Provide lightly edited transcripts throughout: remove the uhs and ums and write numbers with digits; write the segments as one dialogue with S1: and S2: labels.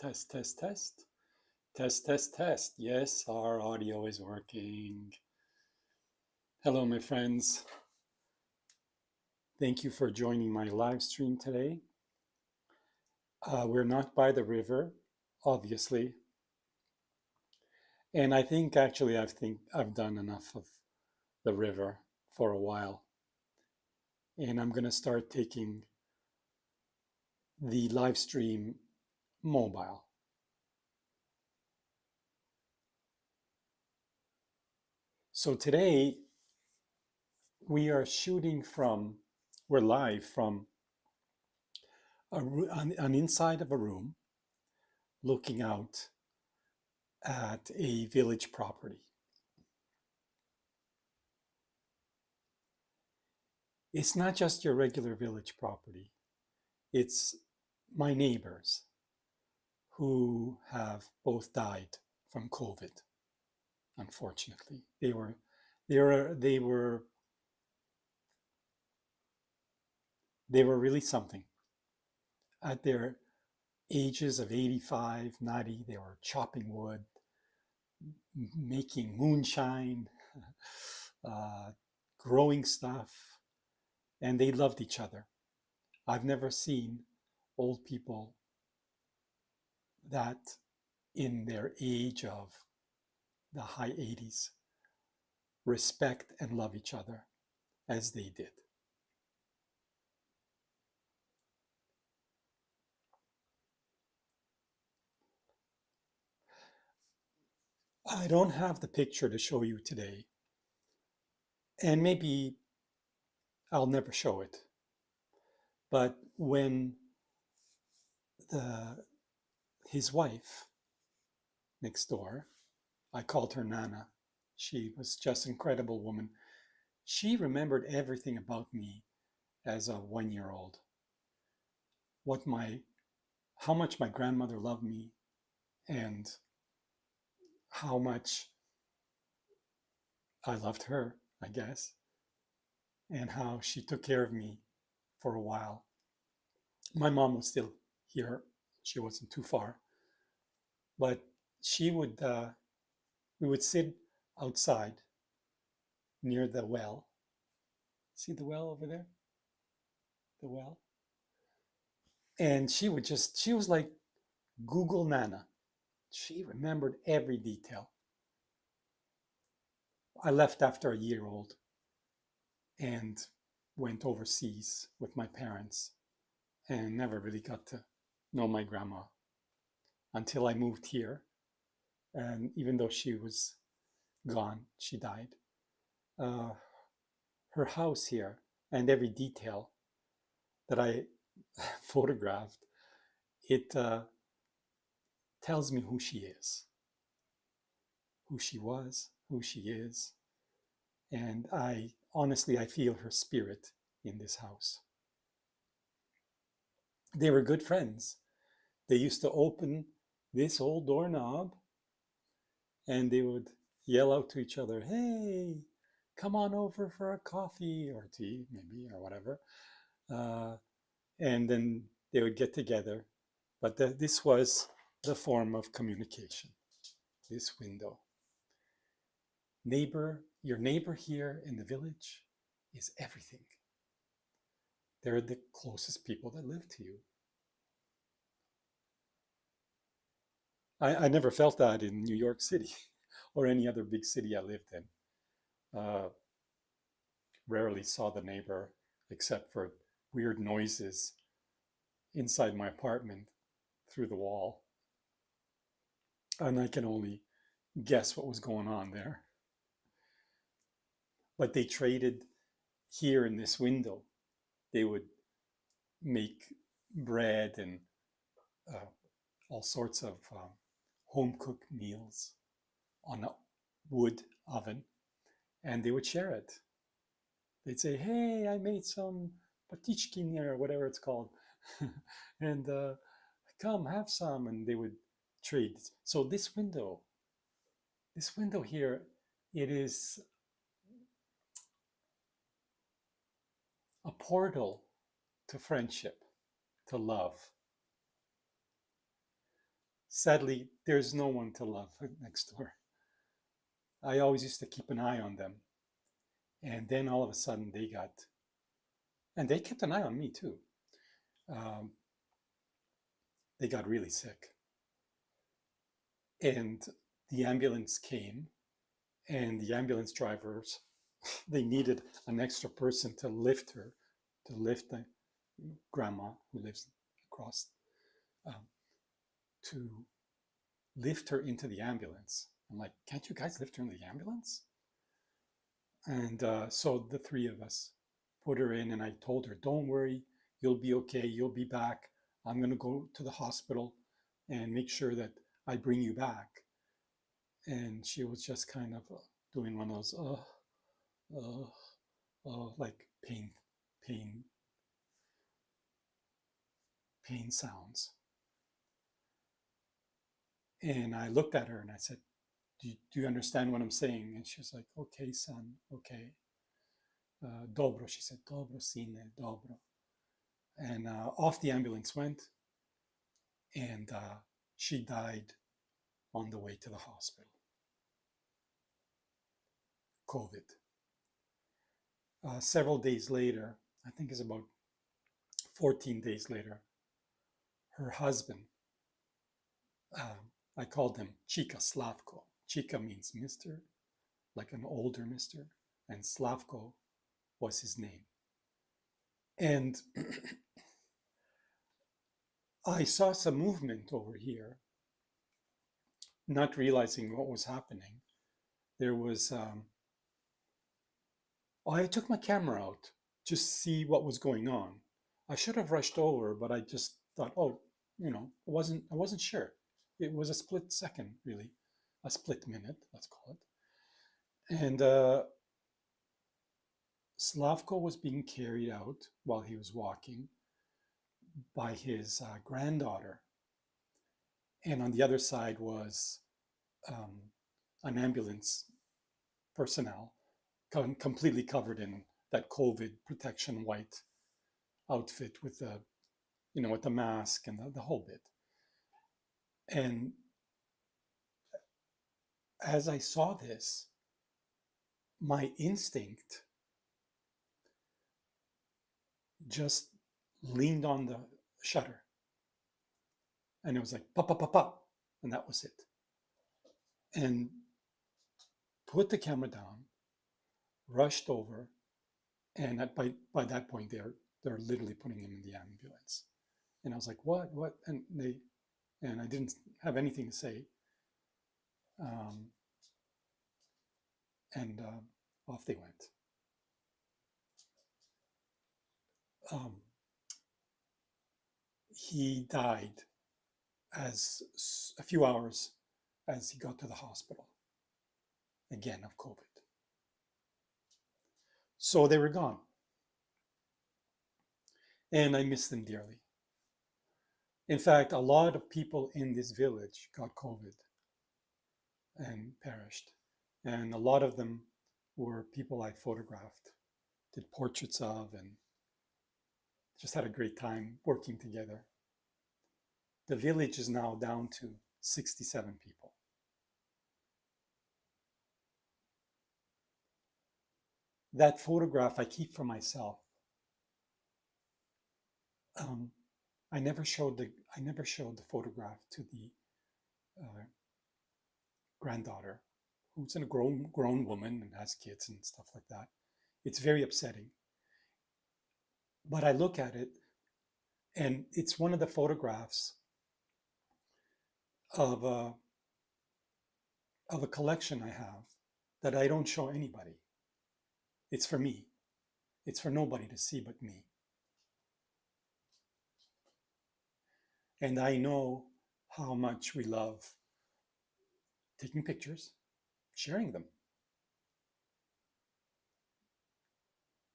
S1: Test, test, test. Test, test, test. Yes, our audio is working. Hello, my friends. Thank you for joining my live stream today. We're not by the river, obviously. And I think actually I've done enough of the river for a while. And I'm going to start taking the live stream mobile. So today we're live from an inside of a room looking out at a village property. It's not just your regular village property. It's my neighbors who have both died from COVID. Unfortunately, they were really something. At their ages of 85, 90, they were chopping wood, making moonshine, uh, growing stuff, and they loved each other. I've never seen old people that in their age of the high 80s respect and love each other as they did. I don't have the picture to show you today, and maybe I'll never show it. But when his wife next door, I called her Nana. She was just an incredible woman. She remembered everything about me as a 1-year-old. How much my grandmother loved me, and how much I loved her, I guess, and how she took care of me for a while. My mom was still here. She wasn't too far, but we would sit outside near the well. See the well over there? The well. And she was like Google Nana. She remembered every detail. I left after a year old and went overseas with my parents and never really got to know my grandma until I moved here. And even though she was gone, she died. Uh, Her house here and every detail that I photographed, it tells me who she is, who she was, who she is. And I feel her spirit in this house. They were good friends. They used to open this old doorknob and they would yell out to each other, "Hey, come on over for a coffee or tea, maybe, or whatever." Uh, and then they would get together. But this was the form of communication, this window. Your neighbor here in the village is everything. They're the closest people that live to you. I never felt that in New York City or any other big city I lived in. Uh, Rarely saw the neighbor except for weird noises inside my apartment through the wall. And I can only guess what was going on there. But they traded here in this window. They would make bread and uh, all sorts of home cooked meals on a wood oven, and they would share it. They'd say, "Hey, I made some patichkin or whatever it's called, and come have some," and they would trade. So this window here, it is a portal to friendship, to love. Sadly, there's no one to love next door. I always used to keep an eye on them. And then all of a sudden and they kept an eye on me too. Um, they got really sick. And the ambulance came, and the ambulance drivers, they needed an extra person to lift her, to lift the grandma who lives across, um, to lift her into the ambulance. I'm like, can't you guys lift her in the ambulance? And so the three of us put her in, and I told her, don't worry, you'll be okay, you'll be back. I'm going to go to the hospital and make sure that I bring you back. And she was just kind of doing one of those, like pain, pain sounds. And I looked at her and I said, do you understand what I'm saying? And she was like, okay, son, okay. Dobro, she said, dobro, sine, dobro. And off the ambulance went, and she died on the way to the hospital. COVID. Several days later, I think it's about 14 days later, her husband, I called him Chika Slavko. Chika means Mr., like an older Mr., and Slavko was his name. And I saw some movement over here, not realizing what was happening. There was, I took my camera out to see what was going on. I should have rushed over, but I just thought, oh, I wasn't sure. It was a split second, really, a split minute, let's call it. And Slavko was being carried out while he was walking by his granddaughter. And on the other side was an ambulance personnel completely covered in that COVID protection white outfit with the, with the mask and the whole bit. And as I saw this, my instinct just leaned on the shutter. And it was like, pop, pop, pop, pop. And that was it. And put the camera down, rushed over. And by that point, they're literally putting him in the ambulance. And I was like, what? And I didn't have anything to say. And off they went. He died as a few hours as he got to the hospital, again of COVID. So they were gone. And I miss them dearly. In fact, a lot of people in this village got COVID and perished. And a lot of them were people I photographed, did portraits of, and just had a great time working together. The village is now down to 67 people. That photograph I keep for myself. I never showed the photograph to the granddaughter, who's a grown woman and has kids and stuff like that. It's very upsetting. But I look at it, and it's one of the photographs of a collection I have that I don't show anybody. It's for me. It's for nobody to see but me. And I know how much we love taking pictures, sharing them.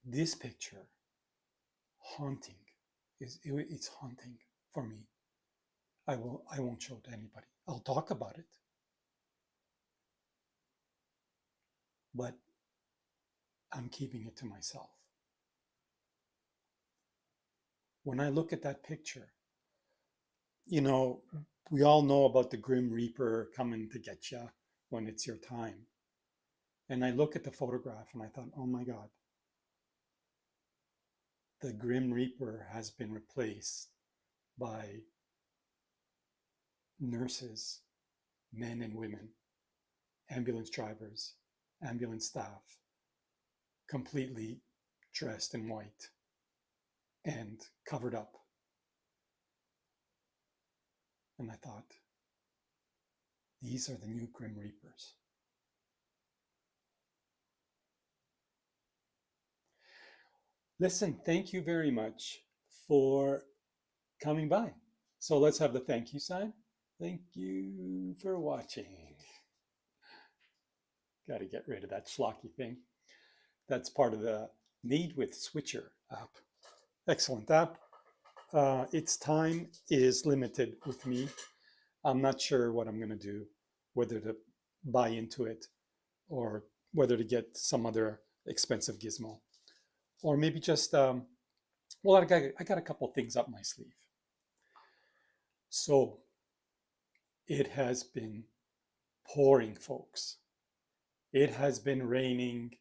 S1: This picture, haunting, it's haunting for me. I won't show it to anybody. I'll talk about it. But I'm keeping it to myself. When I look at that picture, We all know about the Grim Reaper coming to get you when it's your time. And I look at the photograph and I thought, oh my God, the Grim Reaper has been replaced by nurses, men and women, ambulance drivers, ambulance staff, completely dressed in white and covered up. And I thought, these are the new Grim Reapers. Listen, thank you very much for coming by. So let's have the thank you sign. Thank you for watching. Got to get rid of that schlocky thing. That's part of the Made with Switcher app. Excellent app. Its time is limited with me. I'm not sure what I'm going to do, whether to buy into it or whether to get some other expensive gizmo, or maybe just, well, I got a couple things up my sleeve. So it has been pouring, folks. It has been raining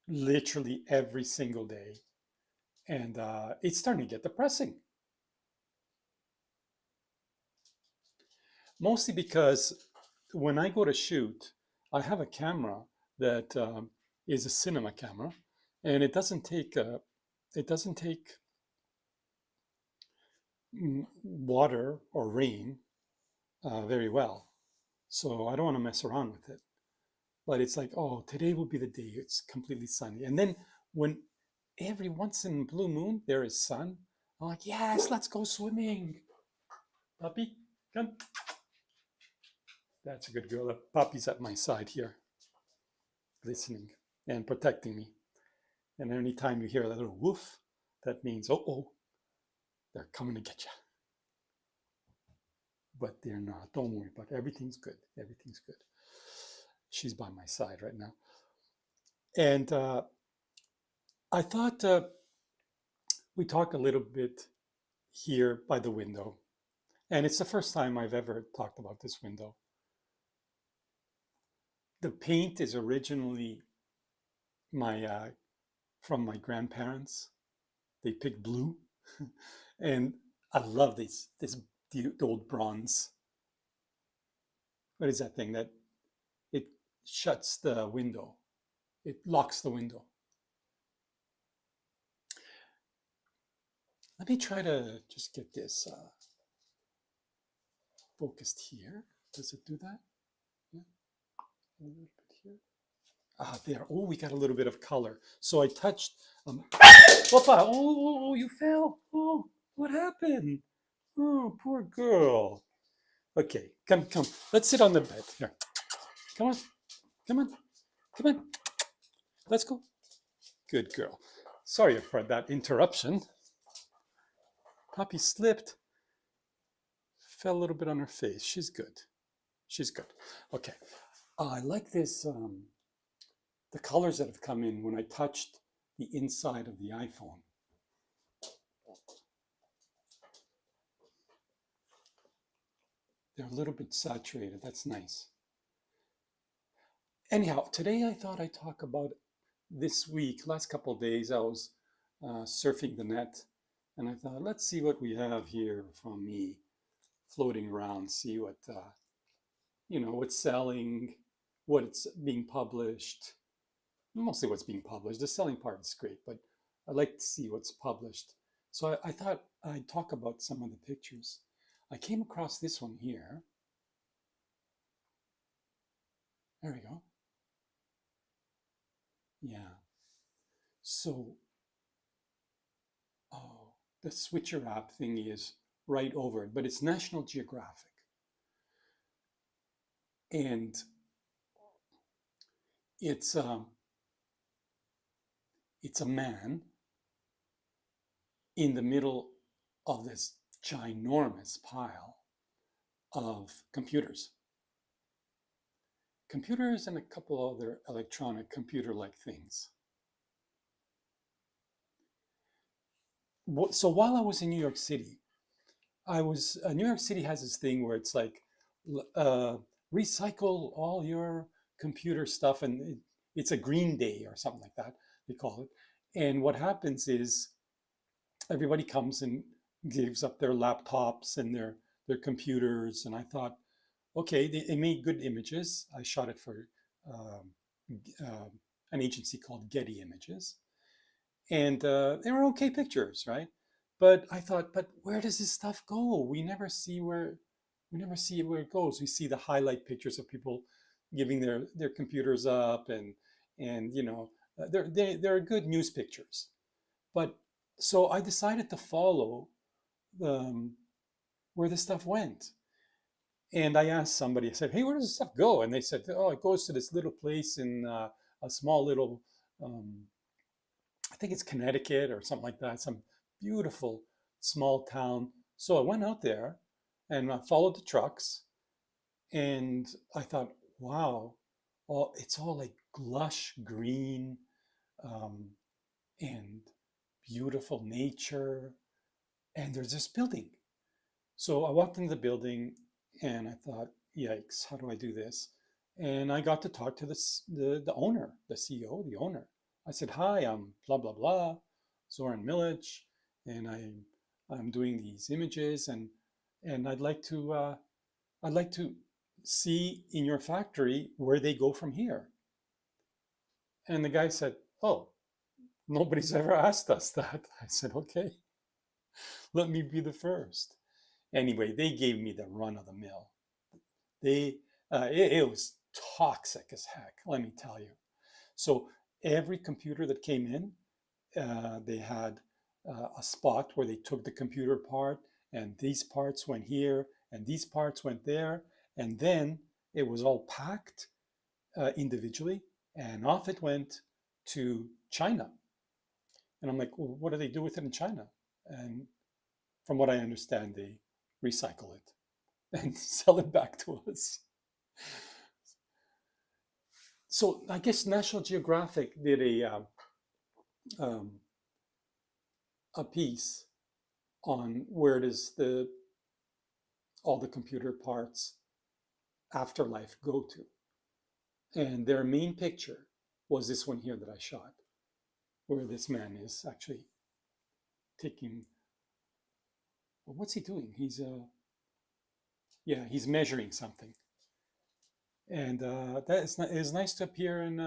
S1: literally every single day. And it's starting to get depressing. Mostly because when I go to shoot, I have a camera that is a cinema camera, and it doesn't take water or rain very well. So I don't want to mess around with it. But it's like, oh, today will be the day it's completely sunny. And then when every once in a blue moon there is sun, I'm like, yes, let's go swimming. Puppy, come. That's a good girl. The puppy's at my side here, listening and protecting me. And anytime you hear a little woof, that means, oh, they're coming to get you. But they're not. Don't worry about it. Everything's good. Everything's good. She's by my side right now. And I thought we talk a little bit here by the window. And it's the first time I've ever talked about this window. The paint is originally from my grandparents. They picked blue. And I love the old bronze. What is that thing that it shuts the window? It locks the window. Let me try to just get this focused here. Does it do that? Yeah, a little bit here. Ah, there. Oh, we got a little bit of color. So I touched. Opa! Oh, you fell. Oh, what happened? Oh, poor girl. Okay, come. Let's sit on the bed. Here. Come on. Let's go. Good girl. Sorry for that interruption. Poppy slipped. Fell a little bit on her face. She's good. Okay. I like this, the colors that have come in when I touched the inside of the iPhone. They're a little bit saturated. That's nice. Anyhow, today I thought I'd talk about this week. Last couple of days I was surfing the net, and I thought, let's see what we have here from me floating around, see what, what's selling, what's being published. Mostly what's being published. The selling part is great, but I like to see what's published. So I thought I'd talk about some of the pictures. I came across this one here. There we go. Yeah. So, oh, the switcher app thingy is right over it, but it's National Geographic. And it's a man in the middle of this ginormous pile of computers and a couple other electronic computer-like things. So while I was in New York City, New York City has this thing where it's like, uh, recycle all your computer stuff, and it's a green day or something like that, they call it. And what happens is everybody comes and gives up their laptops and their computers. And I thought, okay, they made good images. I shot it for um, uh, an agency called Getty Images, and they were okay pictures, right? But I thought, but where does this stuff go? We never see where it goes. We see the highlight pictures of people giving their computers up, and they're good news pictures. But so I decided to follow um, where this stuff went. And I asked somebody, I said, hey, where does this stuff go? And they said, oh, it goes to this little place in a small little, um, I think it's Connecticut or something like that, some beautiful small town. So I went out there and I followed the trucks, and I thought, wow, it's all like lush green, um, and beautiful nature. And there's this building. So I walked into the building and I thought, yikes, how do I do this? And I got to talk to the owner, the CEO, the owner. I said, hi, I'm blah, blah, blah, Zoran Milich, and I'm doing these images, and I'd like to see in your factory where they go from here. And the guy said, oh, nobody's ever asked us that. I said, okay, let me be the first. Anyway, they gave me the run of the mill. It was toxic as heck, let me tell you. So every computer that came in, they had a spot where they took the computer apart, and these parts went here, and these parts went there, and then it was all packed individually, and off it went to China. And I'm like, well, what do they do with it in China? And from what I understand, they recycle it and sell it back to us. So I guess National Geographic did um, a piece on where does the all the computer parts afterlife go to, and their main picture was this one here that I shot, where this man is actually taking. Well, what's he doing? He's measuring something, and it is nice to appear in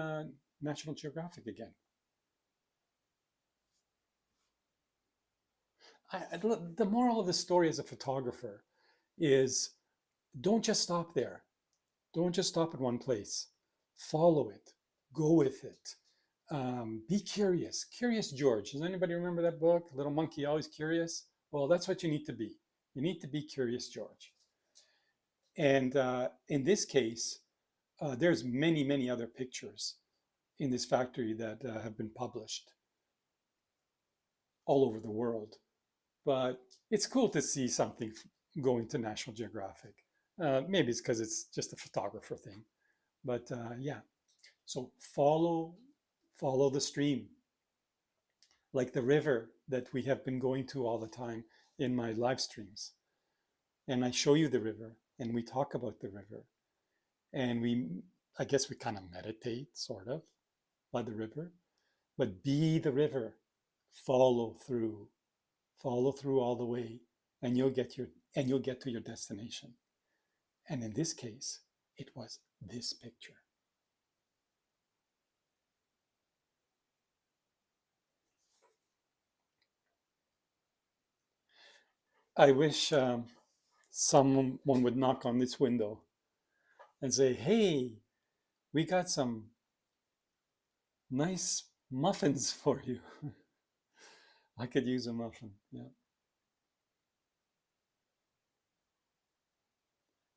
S1: National Geographic again. The moral of the story as a photographer is, don't just stop there. Don't just stop at one place. Follow it. Go with it. Be curious. Curious George. Does anybody remember that book? Little Monkey Always Curious? Well, that's what you need to be. You need to be Curious George. And in this case, there's many, many other pictures in this factory that have been published all over the world. But it's cool to see something going to National Geographic. Maybe it's because it's just a photographer thing. But yeah, so follow the stream, like the river that we have been going to all the time in my live streams. And I show you the river, and we talk about the river, and I guess we kind of meditate, sort of, by the river. But be the river, follow through, follow through all the way, and you'll get to your destination. And in this case, it was this picture. I wish someone would knock on this window and say, hey, we got some nice muffins for you. I could use a muffin. Yeah.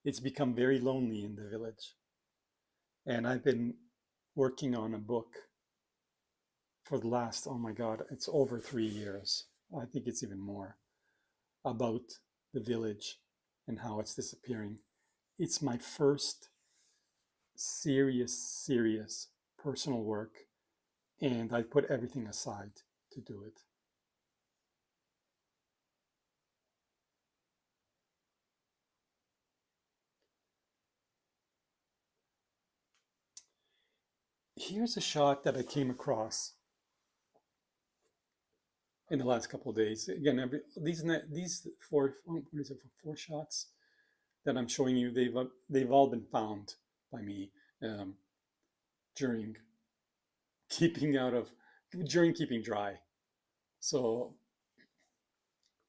S1: It's become very lonely in the village. And I've been working on a book for the last, oh my God, it's over 3 years. I think it's even more, about the village and how it's disappearing. It's my first serious personal work, and I put everything aside to do it. here's a shot that I came across in the last couple of days. Again, these four, what is it, four shots that I'm showing you, they've all been found by me um, during keeping out of during keeping dry. So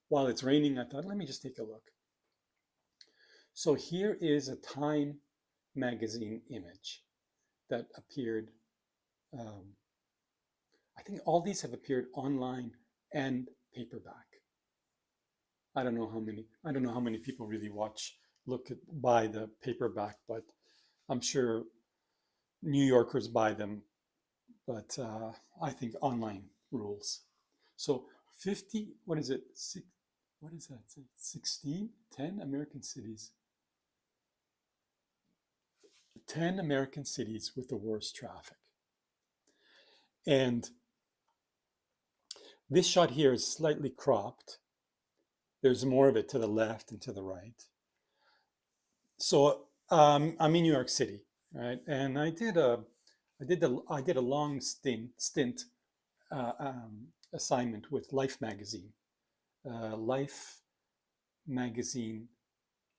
S1: while it's raining, I thought, let me just take a look. So here is a Time magazine image that appeared. Um, I think all these have appeared online and paperback. I don't know how many. I don't know how many people really buy the paperback, but I'm sure New Yorkers buy them. But I think online rules. So 50. What is it? What is that? 16? 10 American cities. 10 American cities with the worst traffic. And this shot here is slightly cropped. There's more of it to the left and to the right. So I'm in New York City, right? And I did a long stint assignment with Life magazine, Life magazine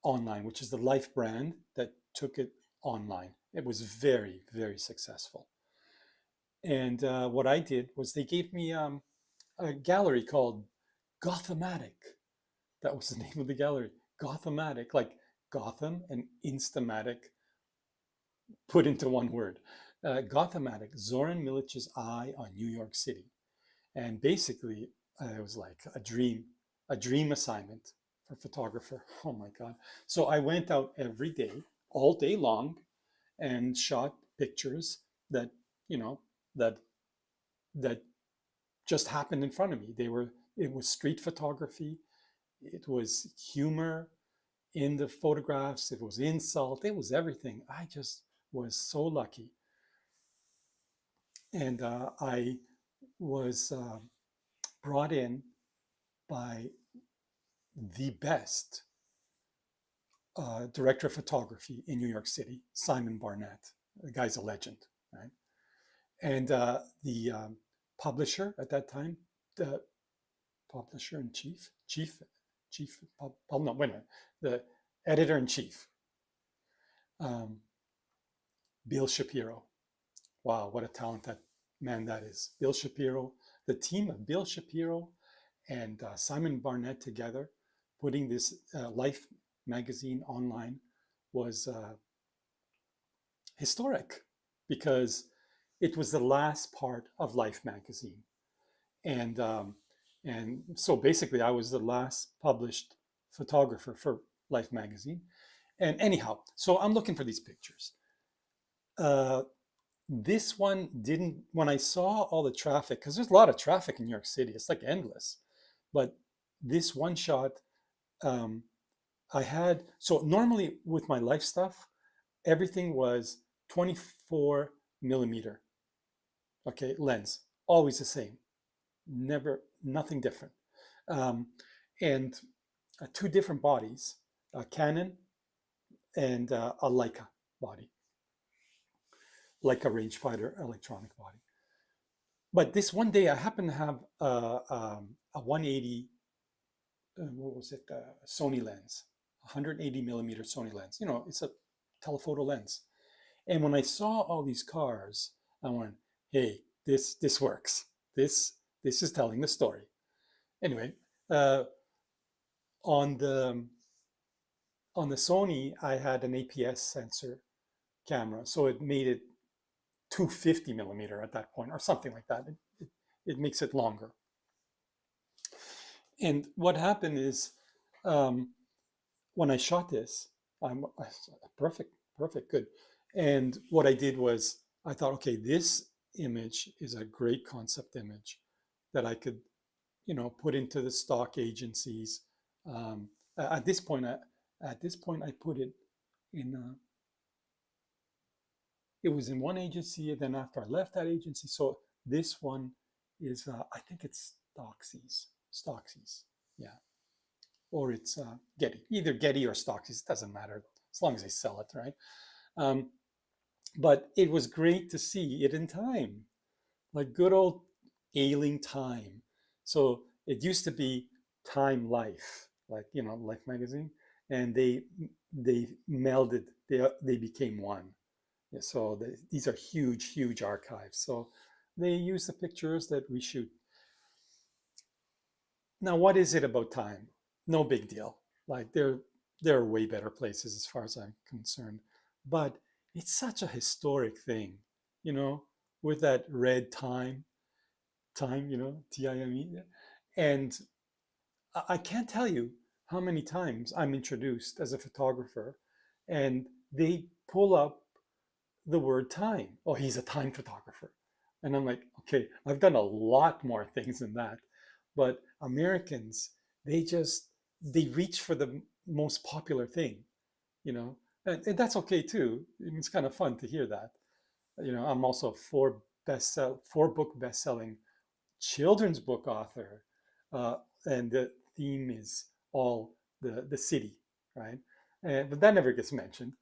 S1: online, which is the Life brand that took it online. It was very, very successful. And what I did was they gave me a gallery called Gothamatic. That was the name of the gallery, Gothamatic, like Gotham and Instamatic put into one word. Gothamatic, Zoran Milich's eye on New York City. And basically, it was like a dream assignment for a photographer. Oh my God. So I went out every day, all day long, and shot pictures that, you know, that that just happened in front of me. It was street photography, it was humor in the photographs, it was insult, it was everything. I just was so lucky. And I was brought in by the best director of photography in New York City, Simon Barnett. The guy's a legend, right? And the publisher at that time, the publisher in chief, no, wait a minute, the editor in chief, um, Bill Shapiro. Wow, what a talented man that is. Bill Shapiro, the team of Bill Shapiro and Simon Barnett together, putting this Life magazine online was historic because it was the last part of Life magazine. And, um, and so basically, I was the last published photographer for Life magazine. And anyhow, so I'm looking for these pictures. Uh, this one didn't, when I saw all the traffic, because there's a lot of traffic in New York City, it's like endless. But this one shot, um, I had, so normally with my Life stuff, everything was 24 millimeter, okay, lens, always the same, never, nothing different. Um, and two different bodies, a Canon and a Leica body, Leica rangefinder electronic body. But this one day I happened to have a 180, what was it, Sony lens, 180 millimeter Sony lens. You know, it's a telephoto lens. And when I saw all these cars, I went, hey, this works. This is telling the story. Anyway, uh, on the on the Sony, I had an APS sensor camera, so it made it 250 millimeter at that point, or something like that. It makes it longer. And what happened is, um, when I shot this, I perfect, perfect, good. And what I did was I thought, okay, this image is a great concept image that I could, you know, put into the stock agencies. Um, at this point, I put it in. It was in one agency, and then after I left that agency, so this one is, I think it's Stoxies, yeah, or it's Getty, either Getty or Stoxies. It doesn't matter as long as they sell it, right? Um, But it was great to see it in time, like good old ailing time. So it used to be Time Life, like Life magazine, and they melded. They became one. Yeah, so these are huge, huge archives. So they use the pictures that we shoot. Now, what is it about time? No big deal. Like there are way better places as far as I'm concerned, but it's such a historic thing, you know, with that red time, TIME, and I can't tell you how many times I'm introduced as a photographer, and they pull up the word time. Oh, he's a time photographer. And I'm like, okay, I've done a lot more things than that. But Americans, they reach for the most popular thing, you know, and that's okay too. It's kind of fun to hear that. I'm also a four book best-selling children's book author, uh, and the theme is all the city, right? But that never gets mentioned,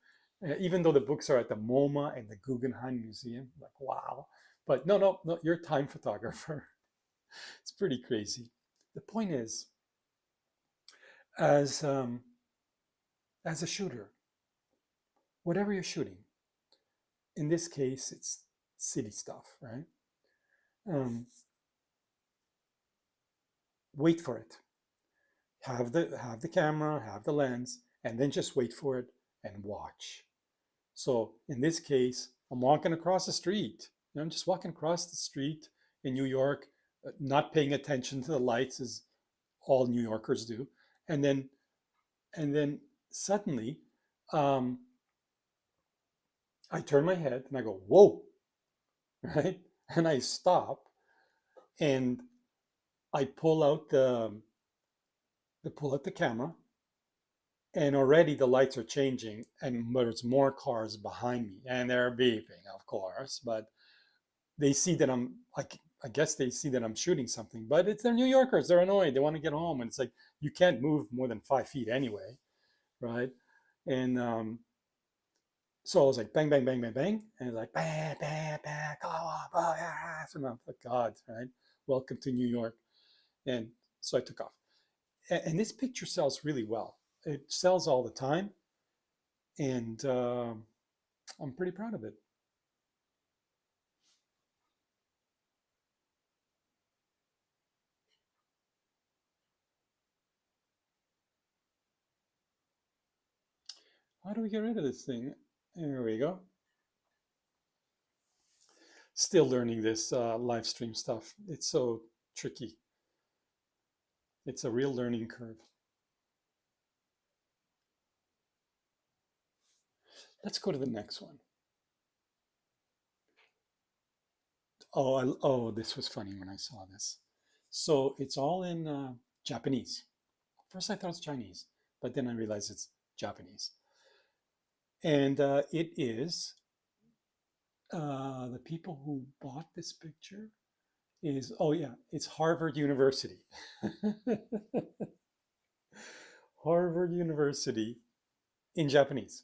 S1: even though the books are at the MoMA and the Guggenheim Museum. Like, wow! But no, no, no, you're a time photographer. It's pretty crazy. The point is, as as a shooter, whatever you're shooting, in this case, it's city stuff, right? Um, Wait for it. Have the camera, have the lens, and then just wait for it and watch. So in this case, I'm walking across the street. I'm just walking across the street in New York, not paying attention to the lights as all New Yorkers do. And then suddenly, um, I turn my head and I go, "Whoa!" Right? And I stop and I pull out the camera, and already the lights are changing, and there's more cars behind me, and they're beeping, of course, but they see that I guess they see that I'm shooting something, but they're New Yorkers. They're annoyed. They want to get home, and it's like you can't move more than 5 feet anyway, right? And so I was like, bang, bang, bang, bang, bang, and it's like, bang, bang, bang, go up, oh, yeah. So I'm like, God, right? Welcome to New York. And so I took off, and this picture sells really well. It sells all the time, and I'm pretty proud of it. How do we get rid of this thing? There we go. Still learning this live stream stuff. It's so tricky. It's a real learning curve. Let's go to the next one. Oh, this was funny when I saw this. So it's all in Japanese. First I thought it's Chinese, but then I realized it's Japanese. And it is the people who bought this picture is, oh yeah, it's Harvard University. Harvard University in Japanese.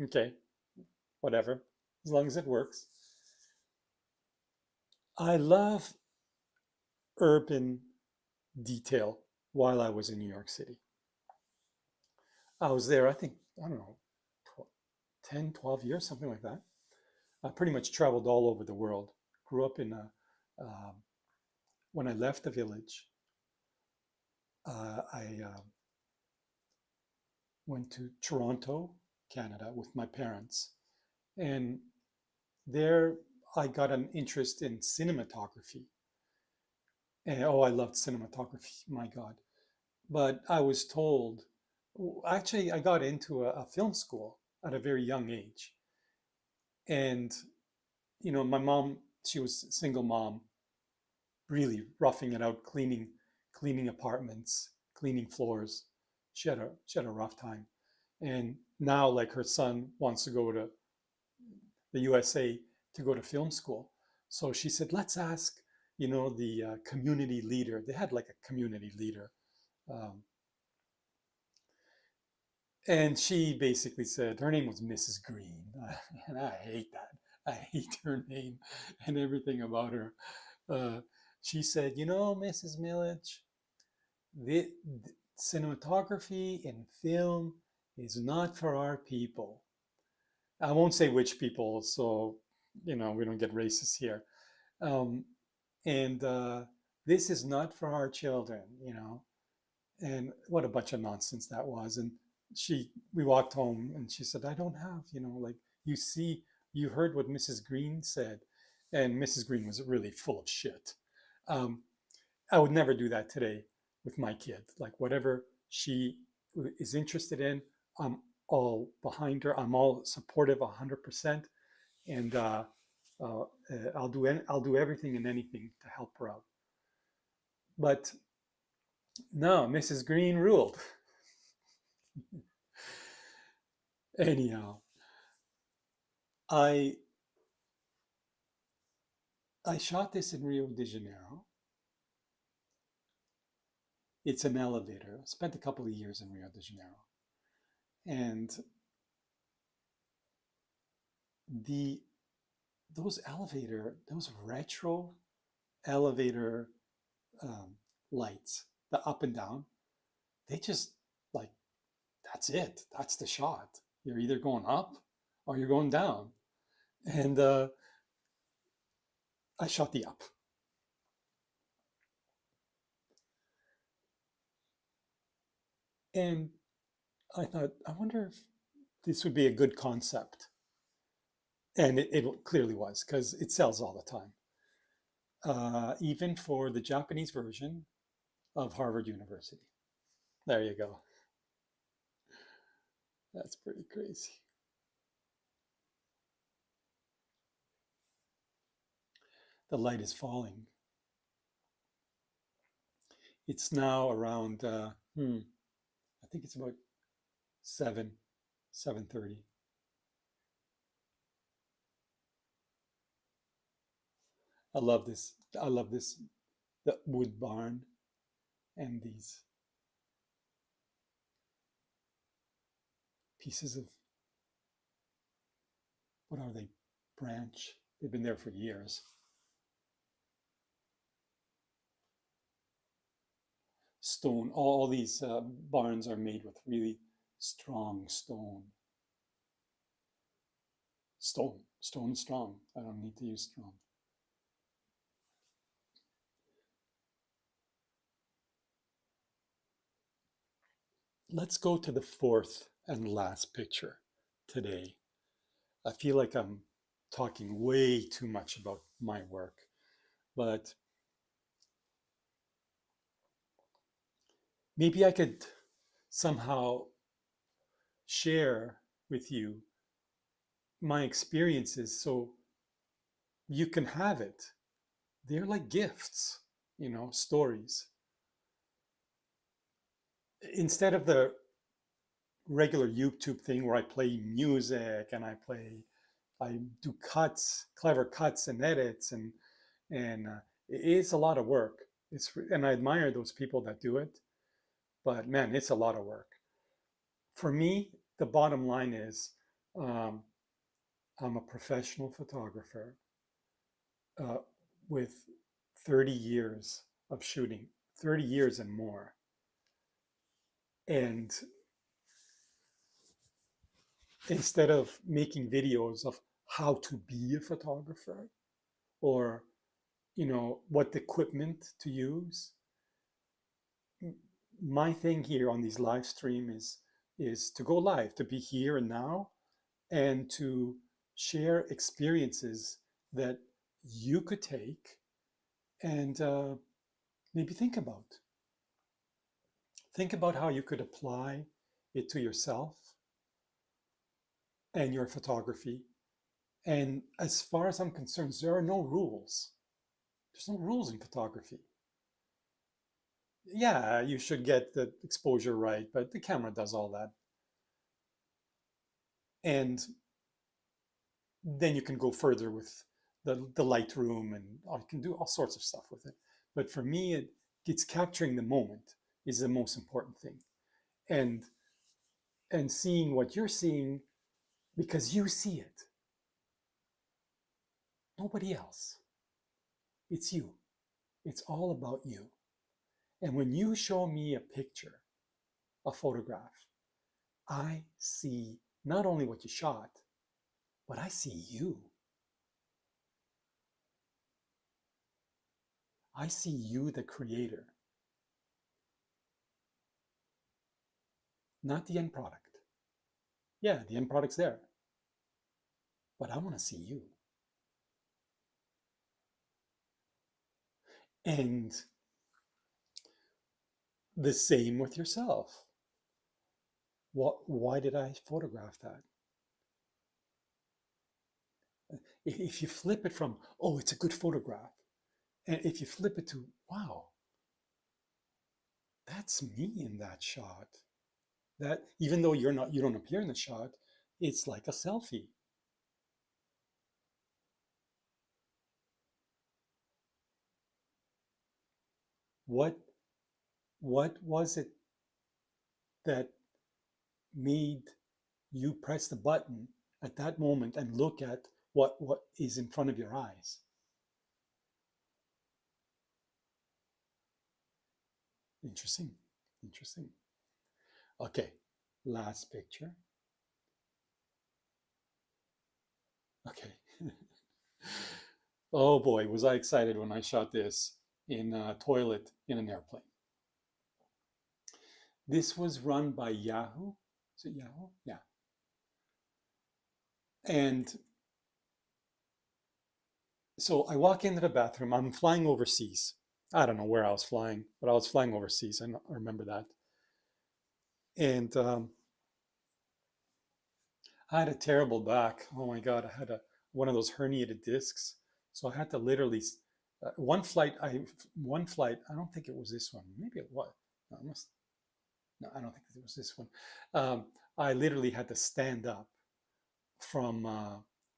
S1: Okay, whatever, as long as it works. I love urban detail while I was in New York City. I was there, I think, I don't know, 10, 12 years, something like that. I pretty much traveled all over the world. Grew up in when I left the village, I went to Toronto, Canada, with my parents. And there I got an interest in cinematography. And oh, I loved cinematography, my God. But I was told, actually, I got into a film school at a very young age. And, my mom, she was a single mom, really roughing it out, cleaning apartments, cleaning floors. She had a rough time. And now, like, her son wants to go to the USA to go to film school. So she said, let's ask, the community leader. They had like a community leader. Um, and she basically said, her name was Mrs. Green. And I hate that. I hate her name and everything about her. Uh, she said, you know, Mrs. Milich, the cinematography and film is not for our people. I won't say which people, so we don't get racist here. Um, and this is not for our children. And what a bunch of nonsense that was. And we walked home, and she said, I don't have, like you see, you heard what Mrs. Green said, and Mrs. Green was really full of shit. Um, I would never do that today with my kid. Like whatever she is interested in, I'm all behind her. I'm all supportive, 100%, and I'll do everything and anything to help her out. But no, Mrs. Green ruled. Anyhow, I I shot this in Rio de Janeiro. It's an elevator. I spent a couple of years in Rio de Janeiro, and the those retro elevator um, lights, the up and down, they just like that's it. That's the shot. You're either going up or you're going down. And I shot the up. And I thought, I wonder if this would be a good concept. And it clearly was because it sells all the time. Even for the Japanese version of Harvard University. There you go. That's pretty crazy. The light is falling. It's now around, I think it's about 7:30. I love this. I love this, the wood barn and these pieces of, what are they? Branch. They've been there for years. Stone. All these barns are made with really strong stone. Stone strong. I don't need to use strong. Let's go to the fourth and last picture today. I feel like I'm talking way too much about my work, but maybe I could somehow share with you my experiences so you can have it. They're like gifts, stories. Instead of the regular YouTube thing where I play music and I do cuts, clever cuts and edits, and it's a lot of work. And I admire those people that do it, but man, it's a lot of work. For me, the bottom line is, um, I'm a professional photographer uh, with 30 years of shooting, 30 years and more. And instead of making videos of how to be a photographer or what equipment to use, my thing here on these live stream is to go live, to be here and now, and to share experiences that you could take and maybe think about how you could apply it to yourself and your photography. And as far as I'm concerned, there are no rules. There's no rules in photography. Yeah, you should get the exposure right, but the camera does all that. And then you can go further with the Lightroom, and you can do all sorts of stuff with it. But for me, it's capturing the moment is the most important thing. And seeing what you're seeing because you see it. Nobody else. It's you. It's all about you. And when you show me a picture, a photograph, I see not only what you shot, but I see you. I see you, the creator, not the end product. Yeah, the end product's there, but I want to see you. And the same with yourself. Why did I photograph that? If you flip it from, oh, it's a good photograph, and if you flip it to, wow, that's me in that shot. That even though you don't appear in the shot, it's like a selfie. What what was it that made you press the button at that moment and look at what is in front of your eyes? Interesting. Interesting. Okay, last picture. Okay. Oh boy, was I excited when I shot this in a toilet in an airplane. This was run by Yahoo. Is it Yahoo? Yeah. And so I walk into the bathroom. I'm flying overseas. I don't know where I was flying, but I was flying overseas. I remember that. And I had a terrible back. Oh my God, I had one of those herniated discs. So I had to literally one flight. One flight. I don't think it was this one. Maybe it was. No, no, I don't think it was this one. Um, I literally had to stand up from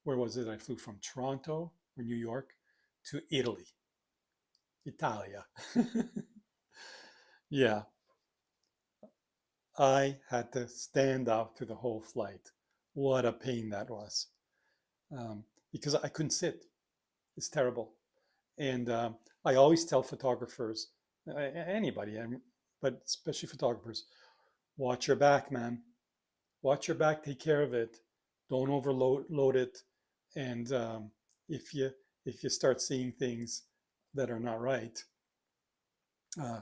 S1: where was it? I flew from Toronto or New York to Italy, Italia. Yeah, I had to stand up through the whole flight. What a pain that was, because I couldn't sit. It's terrible. And I always tell photographers, anybody, but especially photographers, watch your back, man. Watch your back. Take care of it. Don't overload it. And if you if you start seeing things that are not right, uh,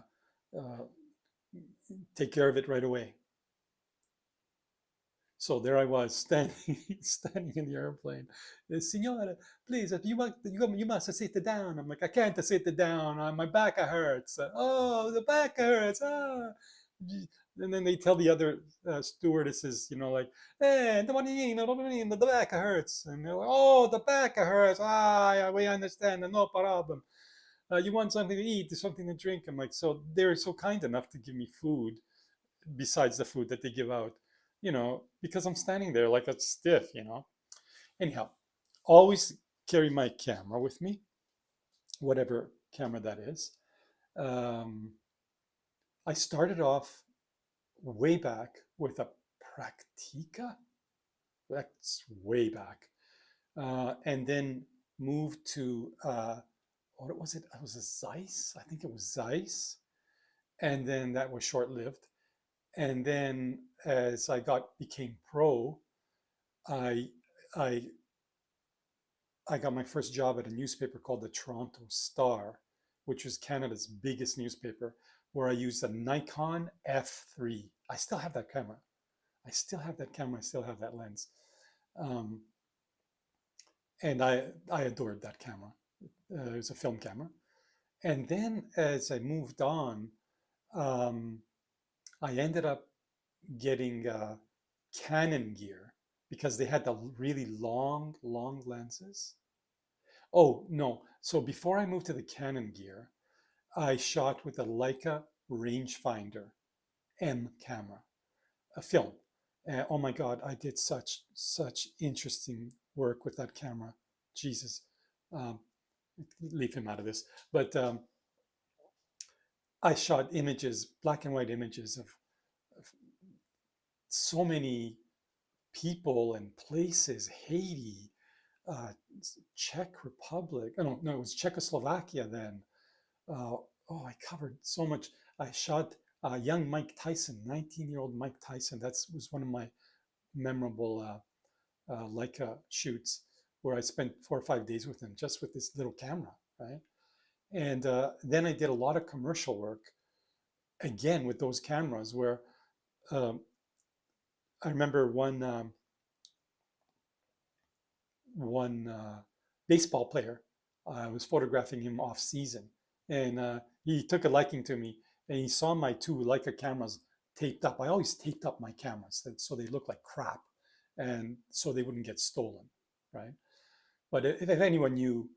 S1: uh, take care of it right away. So there I was standing, standing in the airplane. Signora, please, if you must sit down. I'm like, I can't sit down. My back hurts. Oh, the back hurts. Ah. And then they tell the other stewardesses, like, hey, the back hurts. And they're like, oh, the back hurts. Ah, yeah, we understand. No problem. You want something to eat, something to drink. I'm like, so they're so kind enough to give me food besides the food that they give out, because I'm standing there like a stiff. Anyhow, always carry my camera with me, whatever camera that is. Um, I started off way back with a Practica. That's way back. And then moved to, what was it? It was a Zeiss. I think it was Zeiss. And then that was short lived. And then as I became pro, I I I got my first job at a newspaper called the Toronto Star, which was Canada's biggest newspaper, where I used a Nikon F3. I still have that camera. I still have that camera. I still have that lens. Um, and I adored that camera. It was a film camera. And then as I moved on, um, I ended up getting Canon gear because they had the really long lenses. Oh, no. So before I moved to the Canon gear, I shot with a Leica rangefinder M camera, a film. Oh my God, I did such interesting work with that camera. Jesus, um, leave him out of this. But I shot images, black and white images of so many people and places, Haiti, uh, Czech Republic. Oh, no, it was Czechoslovakia then. Oh, I covered so much. I shot young Mike Tyson, 19-year-old Mike Tyson. That was one of my memorable Leica shoots where I spent 4 or 5 days with him just with this little camera, right? And then I did a lot of commercial work again with those cameras where um, I remember one baseball player. I was photographing him off season, and he took a liking to me, and he saw my two Leica cameras taped up. I always taped up my cameras so they look like crap, and so they wouldn't get stolen, right? But if anyone knew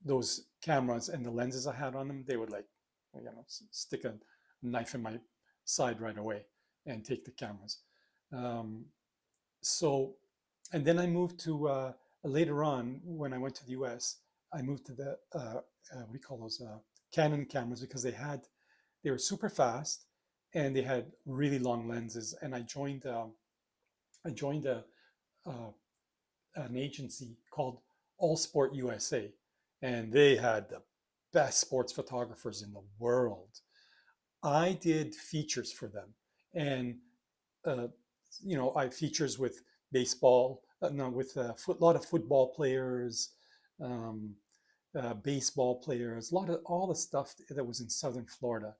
S1: those cameras and the lenses I had on them, they would stick a knife in my side right away and take the cameras. Um, so, and then I moved to later on when I went to the U.S. I moved to the what do you call those Canon cameras because they were super fast and they had really long lenses. And I joined uh, an agency called All Sport USA, and they had the best sports photographers in the world. I did features for them, and uh, I features with baseball, no, with a lot of football players, um, baseball players, a lot of all the stuff that was in Southern Florida.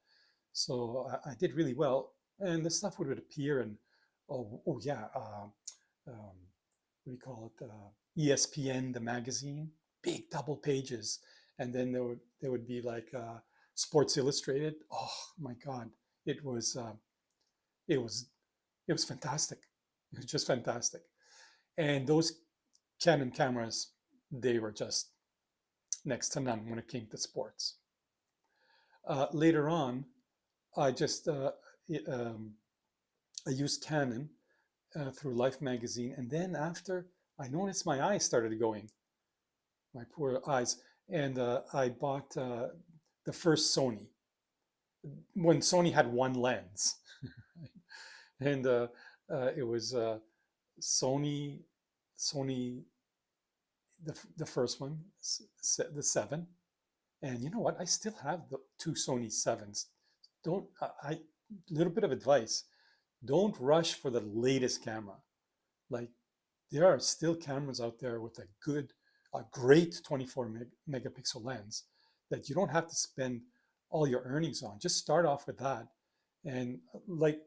S1: So I did really well, and the stuff would appear in, oh yeah, what do you call it? ESPN, the magazine, big double pages, and then there would be like Sports Illustrated. Oh my God, it was it was it was fantastic. It was just fantastic. And those Canon cameras, they were just next to none when it came to sports. Later on, I just um, I used Canon through Life magazine, and then after I noticed my eyes started going, my poor eyes, and I bought the first Sony when Sony had one lens, and it was Sony, Sony, the first one, the 7. And you know what? I still have the two Sony 7s. Don't I? Little bit of advice: don't rush for the latest camera. Like there are still cameras out there with a great 24 megapixel lens that you don't have to spend all your earnings on. Just start off with that. And like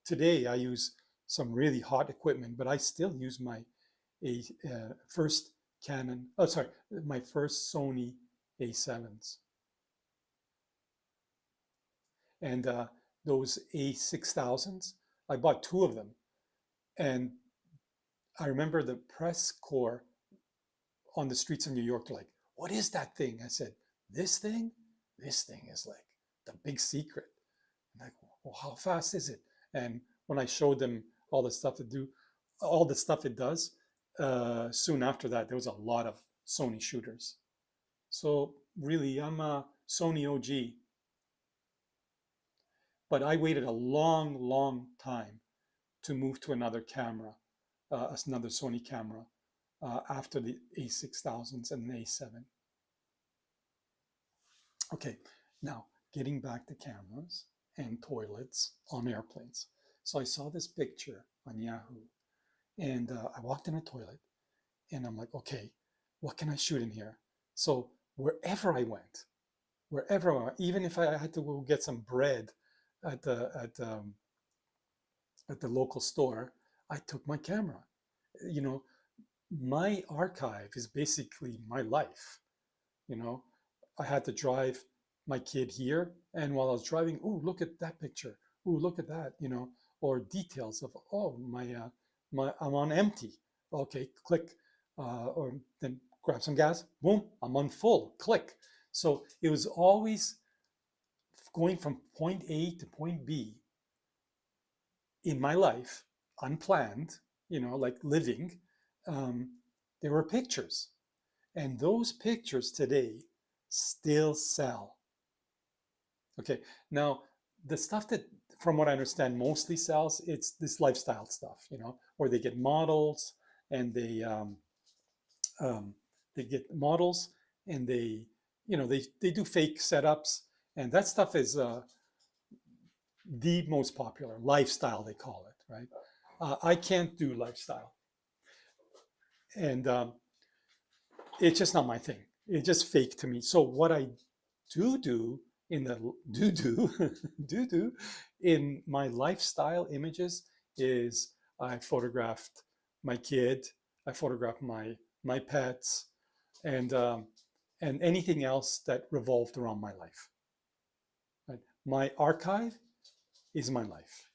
S1: today, I use some really hot equipment, but I still use my first Canon. Oh, sorry, my first Sony A7s, and those A6000s. I bought two of them, and I remember the press corps on the streets of New York were like, "What is that thing?" I said, "This thing, this thing is like the big secret." I'm like, "Well, how fast is it?" And when I showed them all the stuff all the stuff it does, soon after that, there was a lot of Sony shooters. So really, I'm a Sony OG, but I waited a long, long time to move to another camera, another Sony camera, after the A6000s and the A7. Okay, now getting back to cameras and toilets on airplanes. So I saw this picture on Yahoo, and I walked in a toilet, and I'm like, okay, what can I shoot in here? So wherever I went, even if I had to go get some bread at the at the local store, I took my camera. You know, my archive is basically my life. You know, I had to drive my kid here, and while I was driving, oh, look at that picture. Oh, look at that. Or details of my I'm on empty. Okay, click, or then grab some gas. Boom, I'm on full. Click. So it was always going from point A to point B in my life, unplanned. Like living. Um, there were pictures. And those pictures today still sell. Okay, now the stuff that, from what I understand, mostly sells, it's this lifestyle stuff, where they get models and they get models, and they do fake setups, and that stuff is the most popular lifestyle, they call it, right? I can't do lifestyle, and it's just not my thing. It's just fake to me. So what I do in the do in my lifestyle images is I photographed my kid, I photographed my pets, and anything else that revolved around my life. Right? My archive is my life,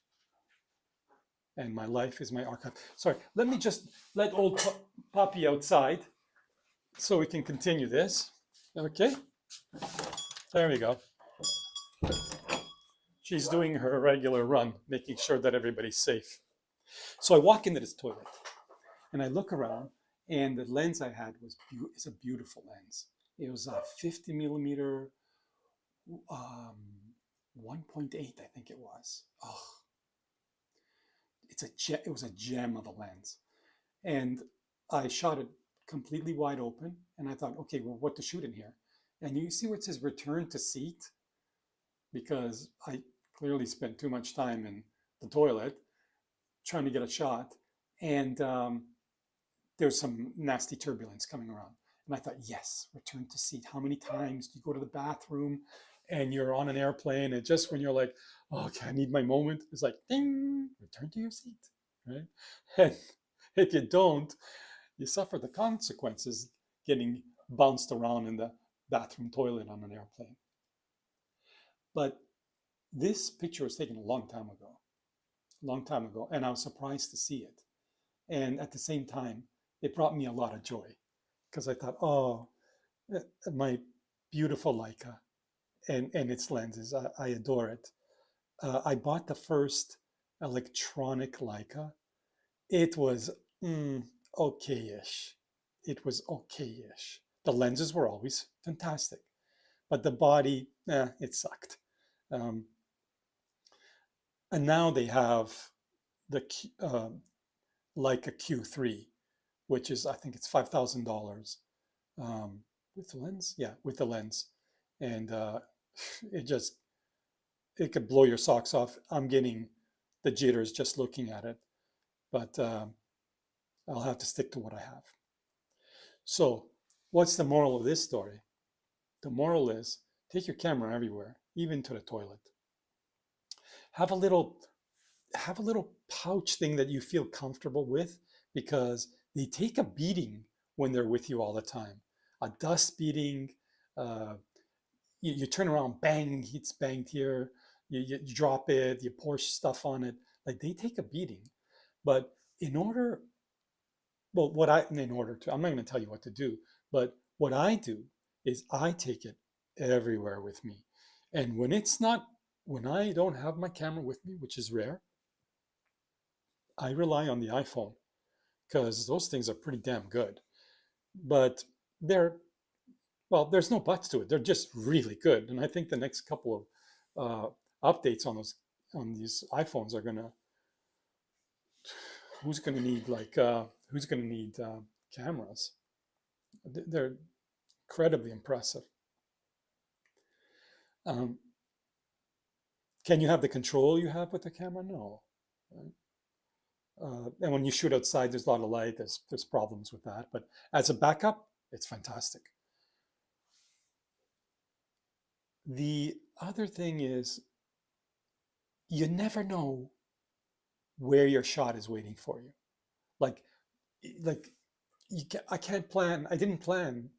S1: and my life is my archive. Sorry, let me just let old Poppy outside so we can continue this. Okay, there we go. She's doing her regular run, making sure that everybody's safe. So I walk into this toilet and I look around, and the lens I had is a beautiful lens. It was a 50 millimeter, um, 1.8, I think it was. Oh, it was a gem of a lens, and I shot it completely wide open. And I thought, okay, well, what to shoot in here? And you see where it says "return to seat," because I clearly spent too much time in the toilet trying to get a shot, and there's some nasty turbulence coming around. And I thought, yes, return to seat. How many times do you go to the bathroom and you're on an airplane, and just when you're like, oh, okay, I need my moment, it's like, ding, return to your seat, right? And if you don't, you suffer the consequences getting bounced around in the bathroom toilet on an airplane. But this picture was taken a long time ago, and I was surprised to see it. And at the same time, it brought me a lot of joy because I thought, oh, my beautiful Leica and its lenses, I adore it. I bought the first electronic Leica. It was okay-ish. It was okay-ish. The lenses were always fantastic, but the body, it sucked. Um, and now they have the Leica Q3, which is, I think it's $5,000 with the lens. Yeah, with the lens, and it just it could blow your socks off. I'm getting the jitters just looking at it, but I'll have to stick to what I have. So, what's the moral of this story? The moral is take your camera everywhere, even to the toilet. Have a little pouch thing that you feel comfortable with, because they take a beating when they're with you all the time. A dust beating, uh, you turn around, bang, it's banged here, you drop it, you pour stuff on it. Like, they take a beating. But in order, well, in order to, I'm not going to tell you what to do, but what I do is I take it everywhere with me. And when I don't have my camera with me, which is rare, I rely on the iPhone because those things are pretty damn good. But they're, well, there's no buts to it. They're just really good. And I think the next couple of updates on these iPhones are gonna, who's gonna need cameras? They're incredibly impressive. Um, can you have the control you have with the camera? No. Right? And when you shoot outside, there's a lot of light. There's problems with that. But as a backup, it's fantastic. The other thing is, you never know where your shot is waiting for you. Like, like I can't plan. I didn't plan.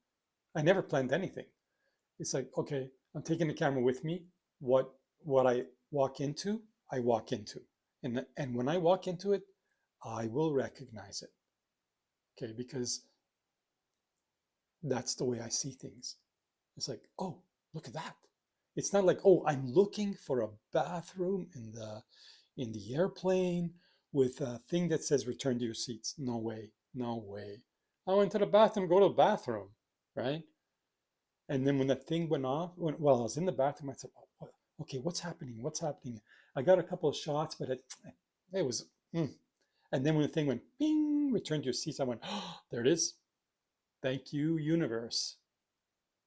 S1: I never planned anything. It's like, okay, I'm taking the camera with me. What I walk into, I walk into, and when I walk into it, I will recognize it. Okay, because that's the way I see things. It's like, oh, look at that. It's not like, oh, I'm looking for a bathroom in the airplane with a thing that says return to your seats. No way. No way. I went to the bathroom, go to the bathroom, right? And then when that thing went off, while I was in the bathroom, I said, oh, okay, what's happening? What's happening? I got a couple of shots, but it was, And then when the thing went, bing, return to your seats, I went, oh, there it is. Thank you, universe.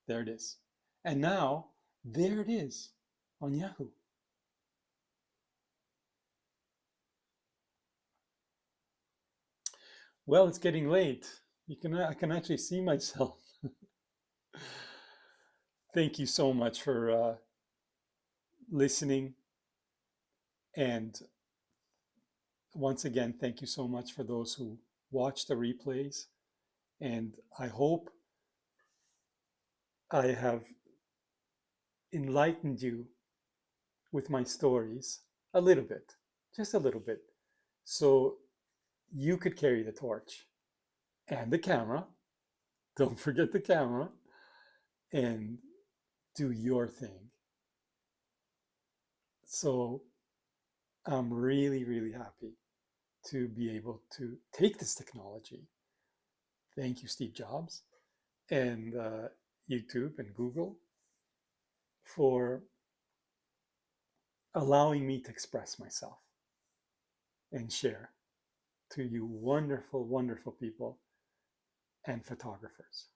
S1: There it is. And now, there it is on Yahoo. Well, it's getting late. I can actually see myself. Thank you so much for listening. And once again, thank you so much for those who watch the replays. And I hope I have enlightened you with my stories a little bit, just a little bit, so you could carry the torch and the camera. Don't forget the camera and do your thing. So I'm really, really happy to be able to take this technology. Thank you, Steve Jobs, and YouTube and Google for allowing me to express myself and share to you wonderful, wonderful people and photographers.